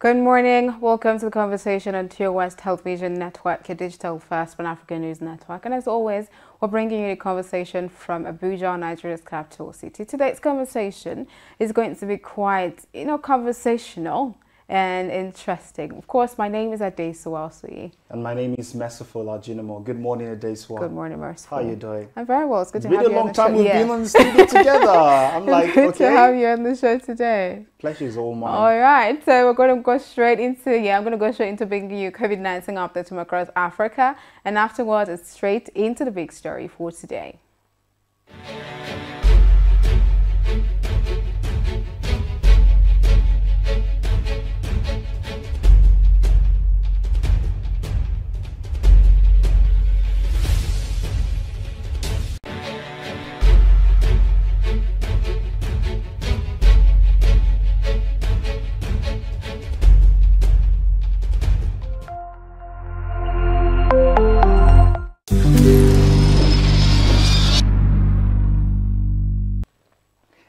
Good morning. Welcome to the conversation on TOSTV Television Network, your digital first Pan-African news network. And as always, we're bringing you a conversation from Abuja, Nigeria's capital city. Today's conversation is going to be quite, conversational and interesting. Of course, my name is Adesua. And my name is Merciful Ajinamo. Good morning, Adesua. Good morning, Merciful. How are you doing? I'm very well. It's good to It's have been you a on long the show. time we've been on the studio together. I'm like, good okay. to have you on the show today. Pleasure is all mine. All right, so we're going to go straight into, I'm going to go straight into bringing you COVID-19 updates from across Africa. And afterwards, it's straight into the big story for today.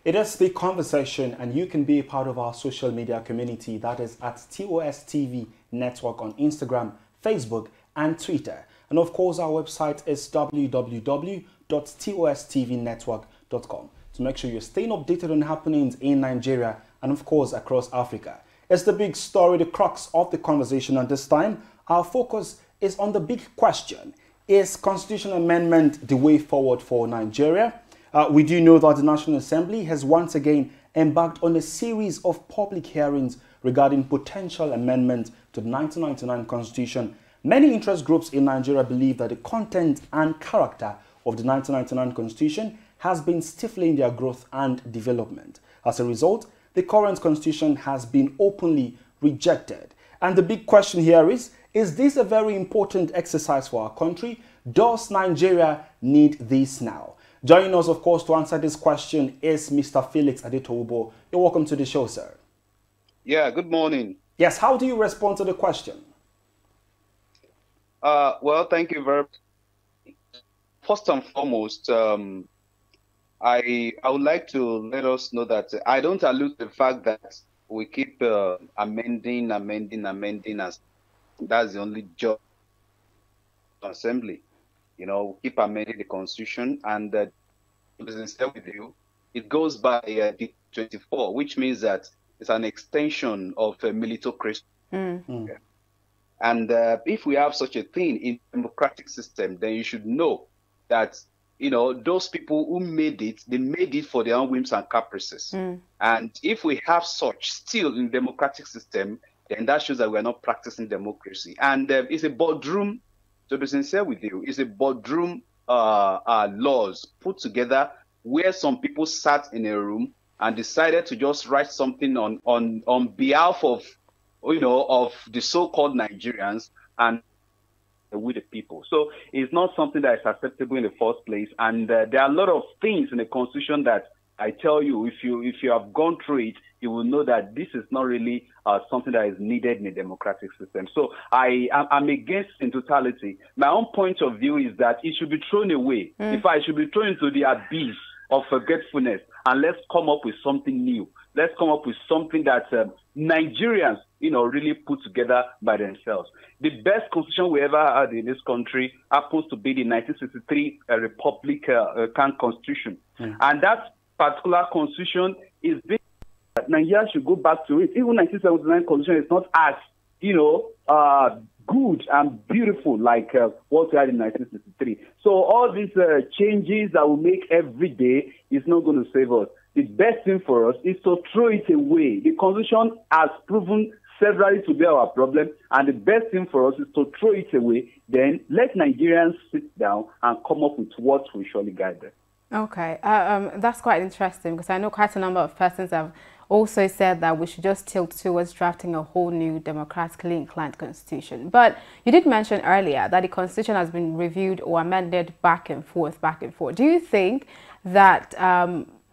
It is the conversation, and you can be a part of our social media community. That is at TOSTV Network on Instagram, Facebook, and Twitter. And of course, our website is www.tostvnetwork.com to make sure you're staying updated on happenings in Nigeria and, of course, across Africa. It's the big story, the crux of the conversation, and this time our focus is on the big question: is constitutional amendment the way forward for Nigeria? We do know that the National Assembly has once again embarked on a series of public hearings regarding potential amendments to the 1999 Constitution. Many interest groups in Nigeria believe that the content and character of the 1999 Constitution has been stifling their growth and development. As a result, the current Constitution has been openly rejected. And the big question here is this a very important exercise for our country? Does Nigeria need this now? Joining us, of course, to answer this question is Mr. Felix Adetowobo. You're welcome to the show, sir. Yeah, good morning. Yes, how do you respond to the question? Well, thank you very much. First and foremost, I would like to let us know that I don't allude to the fact that we keep amending, as that's the only job of the Assembly. We keep amending the Constitution, and to be sincere with you, it goes by the 24, which means that it's an extension of militocracy. And if we have such a thing in a democratic system, then you should know that those people who made it, they made it for their own whims and caprices. And if we have such still in democratic system, then that shows that we are not practicing democracy. And it's a boardroom. To be sincere with you, it's a boardroom laws put together where some people sat in a room and decided to just write something on behalf of of the so-called Nigerians and with the people. So it's not something that is acceptable in the first place. And there are a lot of things in the Constitution that I tell you, if you have gone through it, you will know that this is not really something that is needed in a democratic system. So I'm against in totality. My own point of view is that it should be thrown away. In fact, it should be thrown into the abyss of forgetfulness, and let's come up with something new. Let's come up with something that Nigerians, really put together by themselves. The best constitution we ever had in this country happens to be the 1963 Republican Constitution. And that particular constitution is being Nigeria should go back to it. Even 1979 constitution is not as, good and beautiful like what we had in 1963. So all these changes that we make every day is not going to save us. The best thing for us is to throw it away. The constitution has proven severally to be our problem, and the best thing for us is to throw it away. Then let Nigerians sit down and come up with what will surely guide them. Okay, that's quite interesting, because I know quite a number of persons have also said that we should just tilt towards drafting a whole new democratically inclined constitution. But you did mention earlier that the constitution has been reviewed or amended back and forth. Do you think that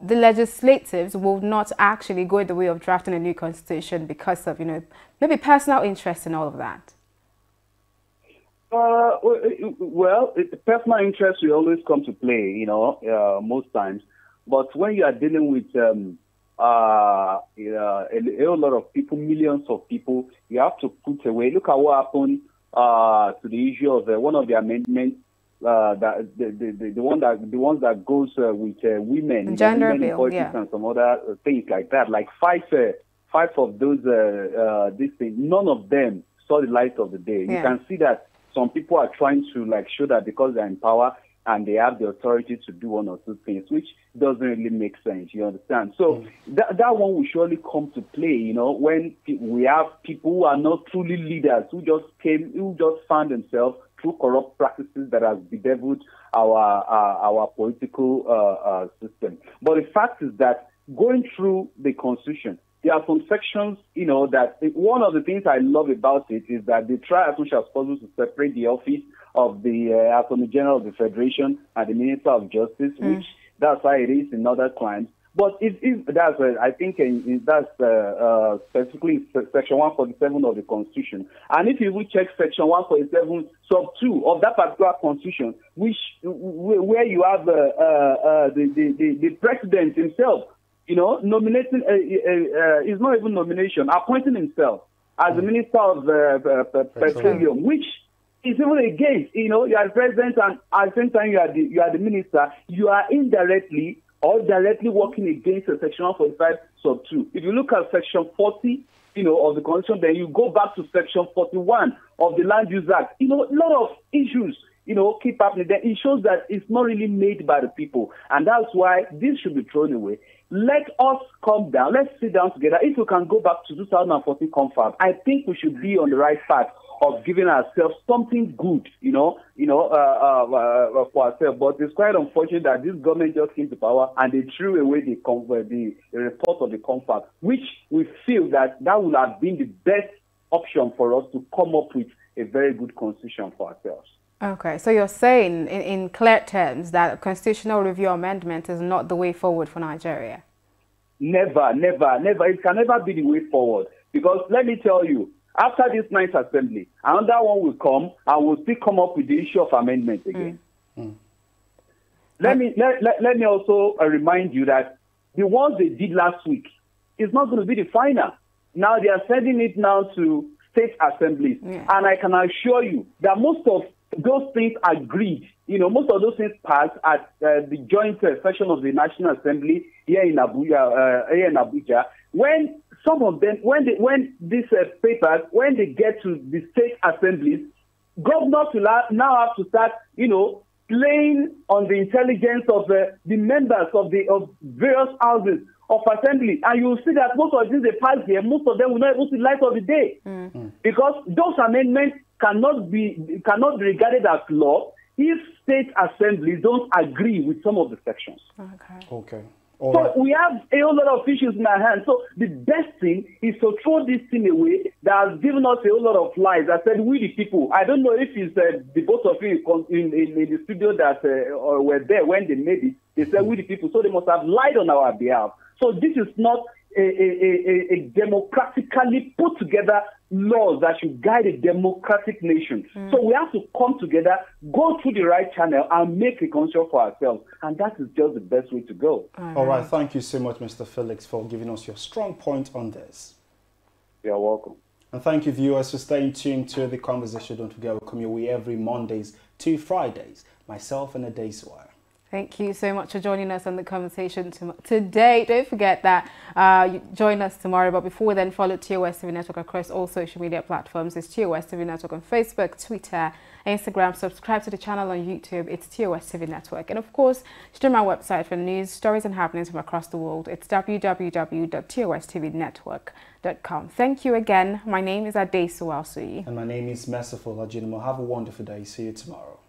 the legislatives will not actually go in the way of drafting a new constitution because of, maybe personal interest in all of that? Well, personal interest will always come to play, most times. But when you are dealing with a whole lot of people, millions of people, you have to put away. Look at what happened to the issue of one of the amendments, that the ones that goes with women, gender bill, politics, and some other things like that. Like five of those these things, none of them saw the light of the day. You can see that some people are trying to like show that because they're in power and they have the authority to do one or two things, which doesn't really make sense. You understand? So that one will surely come to play, when we have people who are not truly leaders, who just found themselves through corrupt practices that have bedeviled our political system. But the fact is that going through the Constitution, there are some sections, that one of the things I love about it is that they try as much as possible to separate the office of the Attorney General of the Federation and the Minister of Justice, which that's why it is in other crimes. But if that's, I think that's specifically Section 147 of the Constitution. And if you will check Section 147, sub 2 of that particular Constitution, where you have the President himself, nominating, is not even nomination, appointing himself as the Minister of Petroleum, which is even against, you are the President and at the same time you are the Minister, you are indirectly or directly working against Section 145 sub 2. If you look at Section 40, of the Constitution, then you go back to Section 41 of the Land Use Act. A lot of issues, keep happening. Then it shows that it's not really made by the people, and that's why this should be thrown away. Let us come down. Let's sit down together. If we can go back to 2014 confab, I think we should be on the right path of giving ourselves something good, for ourselves. But it's quite unfortunate that this government just came to power and they threw away the report of the confab, which we feel that would have been the best option for us to come up with a very good constitution for ourselves. Okay, so you're saying in clear terms that a constitutional review amendment is not the way forward for Nigeria? Never, never, never. It can never be the way forward. Because let me tell you, after this 9th Assembly, another one will come and we'll still come up with the issue of amendment again. Let me also remind you that the ones they did last week is not going to be the final. Now they are sending it now to state assemblies. And I can assure you that most of those things agreed, most of those things passed at the joint session of the National Assembly here in Abuja. When some of them, when these papers, when they get to the state assemblies, governors will now have to start, playing on the intelligence of the members of various houses of assembly, and you will see that most of these they pass here, most of them will not even see the light of the day, because those amendments cannot be regarded as law if state assemblies don't agree with some of the sections. Okay. So we have a whole lot of issues in our hands. So the best thing is to throw this thing away that has given us a whole lot of lies. I said, we the people. I don't know if it's the both of you in the studio that were there when they made it. They said, we the people. So they must have lied on our behalf. So this is not a democratically put together laws that should guide a democratic nation. So we have to come together, go through the right channel, and make a constitution for ourselves. And that is just the best way to go. All right. Thank you so much, Mr. Felix, for giving us your strong point on this. You're welcome. And thank you, viewers, for staying tuned to the conversation. Don't forget, we'll come your way every Mondays to Fridays. Myself and Adesua. Thank you so much for joining us on the conversation today. Don't forget that you join us tomorrow. But before then, follow TOSTV Network across all social media platforms. It's TOSTV Network on Facebook, Twitter, Instagram. Subscribe to the channel on YouTube. It's TOSTV Network. And of course, stream our website for news, stories and happenings from across the world. It's www.tostvnetwork.com. Thank you again. My name is Adesua. And my name is Merciful Ajinimo. Have a wonderful day. See you tomorrow.